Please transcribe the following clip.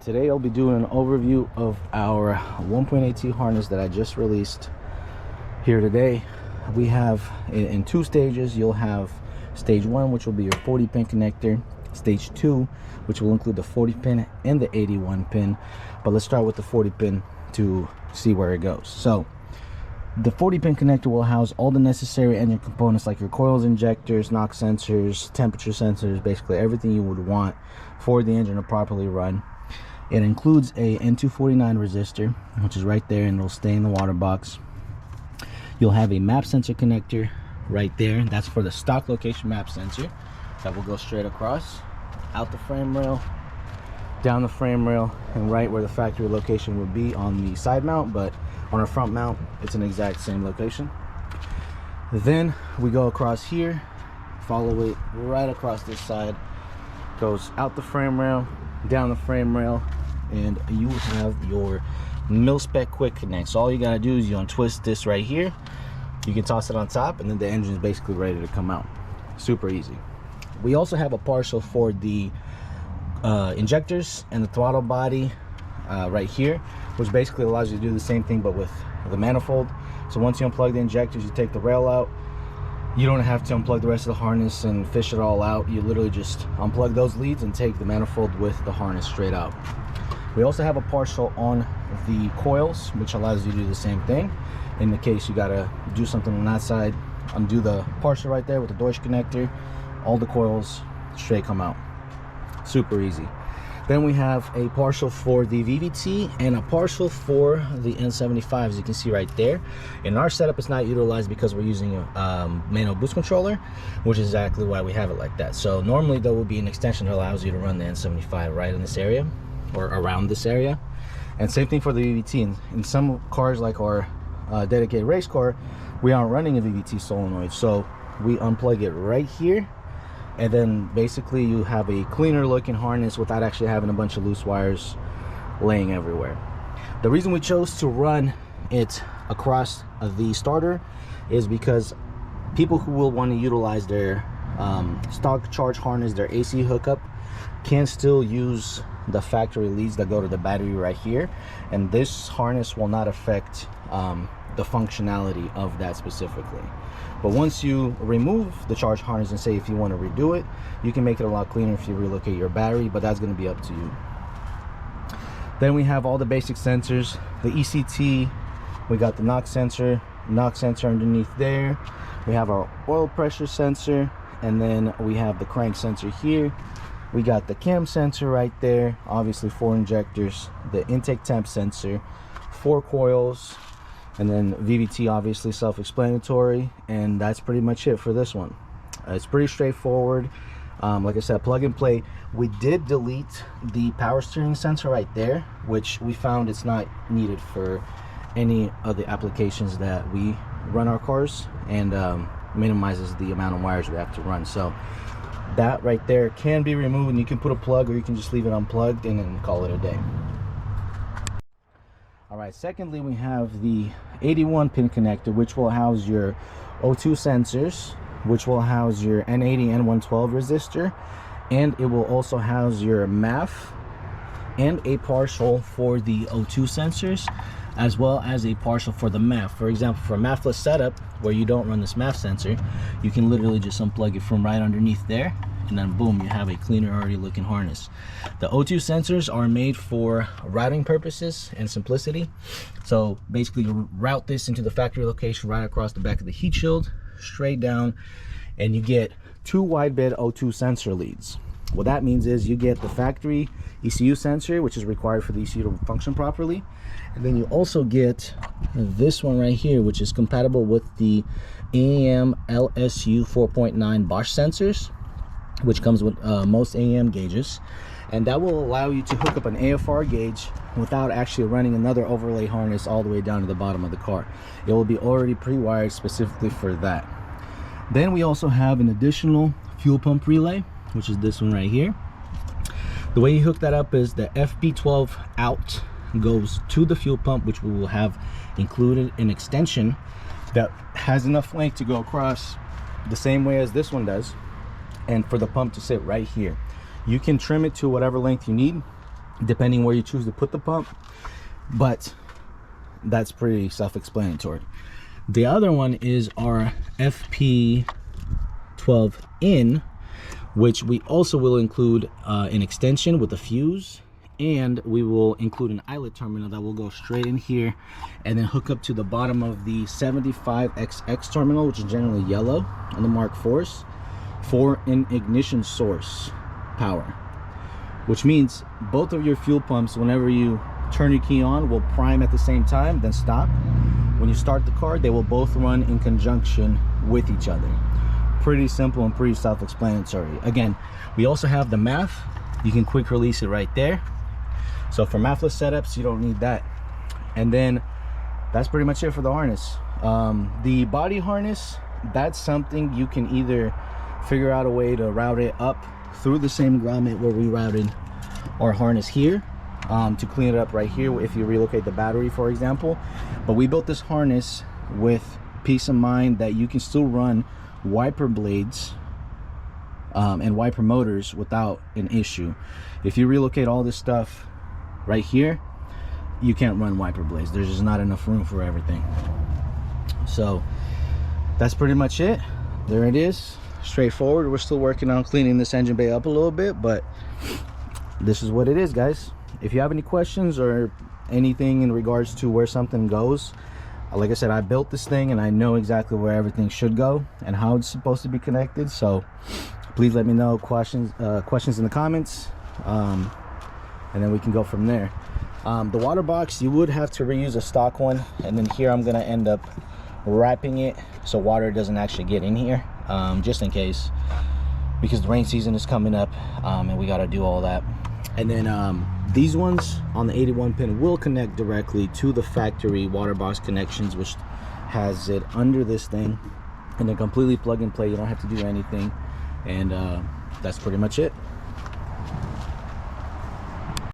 Today I'll be doing an overview of our 1.8T harness that I just released here today. We have in two stages. You'll have stage 1, which will be your 40 pin connector, stage 2, which will include the 40 pin and the 81 pin. But let's start with the 40 pin to see where it goes. So the 40 pin connector will house all the necessary engine components like your coils, injectors, knock sensors, temperature sensors, basically everything you would want for the engine to properly run. It includes a N249 resistor, which is right there, and it'll stay in the water box. You'll have a map sensor connector right there. That's for the stock location map sensor. That will go straight across, out the frame rail, down the frame rail, and right where the factory location would be on the side mount, but on our front mount, it's an exact same location. Then we go across here, follow it right across this side, goes out the frame rail, down the frame rail, and you have your mil-spec quick connect. So all you gotta do is you untwist this right here, you can toss it on top, and then the engine is basically ready to come out. Super easy. We also have a partial for the injectors and the throttle body right here, which basically allows you to do the same thing but with the manifold. So once you unplug the injectors, you take the rail out. You don't have to unplug the rest of the harness and fish it all out. You literally just unplug those leads and take the manifold with the harness straight out. We also have a partial on the coils, which allows you to do the same thing. In the case you gotta do something on that side, undo the partial right there with the Deutsch connector, all the coils straight come out. Super easy. Then we have a partial for the VVT and a partial for the N75, as you can see right there. In our setup, it's not utilized because we're using a manual boost controller, which is exactly why we have it like that. So normally there will be an extension that allows you to run the N75 right in this area or around this area. And same thing for the VVT. In some cars like our dedicated race car, we aren't running a VVT solenoid. So we unplug it right here. And then basically you have a cleaner looking harness without actually having a bunch of loose wires laying everywhere. The reason we chose to run it across the starter is because people who will want to utilize their stock charge harness, their AC hookup, can still use the factory leads that go to the battery right here, and this harness will not affect the functionality of that specifically. But once you remove the charge harness and say if you want to redo it, you can make it a lot cleaner if you relocate your battery, but that's going to be up to you. Then we have all the basic sensors, the ECT, we got the knock sensor underneath there, we have our oil pressure sensor, and then we have the crank sensor here. We got the cam sensor right there, obviously 4 injectors, the intake temp sensor, 4 coils, and then VVT, obviously self-explanatory, and that's pretty much it for this one. It's pretty straightforward. Like I said, plug and play. We did delete the power steering sensor right there, which we found it's not needed for any of the applications that we run our cars, and minimizes the amount of wires we have to run. So that right there can be removed, and you can put a plug or you can just leave it unplugged and then call it a day. All right, secondly, we have the 81 pin connector, which will house your O2 sensors, which will house your N80 N112 resistor, and it will also house your MAF and a partial for the O2 sensors, as well as a partial for the MAF. For example, for a MAF-less setup where you don't run this MAF sensor, you can literally just unplug it from right underneath there, and then boom, you have a cleaner already looking harness. The O2 sensors are made for routing purposes and simplicity. So basically you route this into the factory location right across the back of the heat shield, straight down, and you get 2 wide bed O2 sensor leads. What that means is you get the factory ECU sensor, which is required for the ECU to function properly, and then you also get this one right here, which is compatible with the AEM LSU 4.9 Bosch sensors, which comes with most AEM gauges, and that will allow you to hook up an AFR gauge without actually running another overlay harness all the way down to the bottom of the car. It will be already pre-wired specifically for that. Then we also have an additional fuel pump relay, which is this one right here. The way you hook that up is the FP12 out goes to the fuel pump, which we will have included an extension that has enough length to go across the same way as this one does, and for the pump to sit right here. You can trim it to whatever length you need. depending where you choose to put the pump, but that's pretty self-explanatory. The other one is our FP12N, which we also will include an extension with a fuse, and we will include an eyelet terminal that will go straight in here and then hook up to the bottom of the 75XX terminal, which is generally yellow on the Mark IVs, for an ignition source power, which means both of your fuel pumps, whenever you turn your key on, will prime at the same time, then stop. When you start the car, they will both run in conjunction with each other. Pretty simple and pretty self-explanatory. Again, we also have the MAF. You can quick release it right there. So for MAFless setups, you don't need that. And then that's pretty much it for the harness. The body harness, that's something you can either figure out a way to route it up through the same grommet where we routed our harness here, to clean it up right here if you relocate the battery, for example. But we built this harness with peace of mind that you can still run wiper blades and wiper motors without an issue. If you relocate all this stuff right here, you can't run wiper blades. There's just not enough room for everything. So that's pretty much it. There it is, straightforward. We're still working on cleaning this engine bay up a little bit, but this is what it is, guys. If you have any questions or anything in regards to where something goes, like I said, I built this thing and I know exactly where everything should go and how it's supposed to be connected. So please let me know questions in the comments, and then we can go from there. The water box, you would have to reuse a stock one, and then here I'm gonna end up wrapping it so water doesn't actually get in here, just in case, because the rain season is coming up, and we got to do all that. And then these ones on the 81 pin will connect directly to the factory water box connections, which has it under this thing, and then completely plug and play. You don't have to do anything, and that's pretty much it.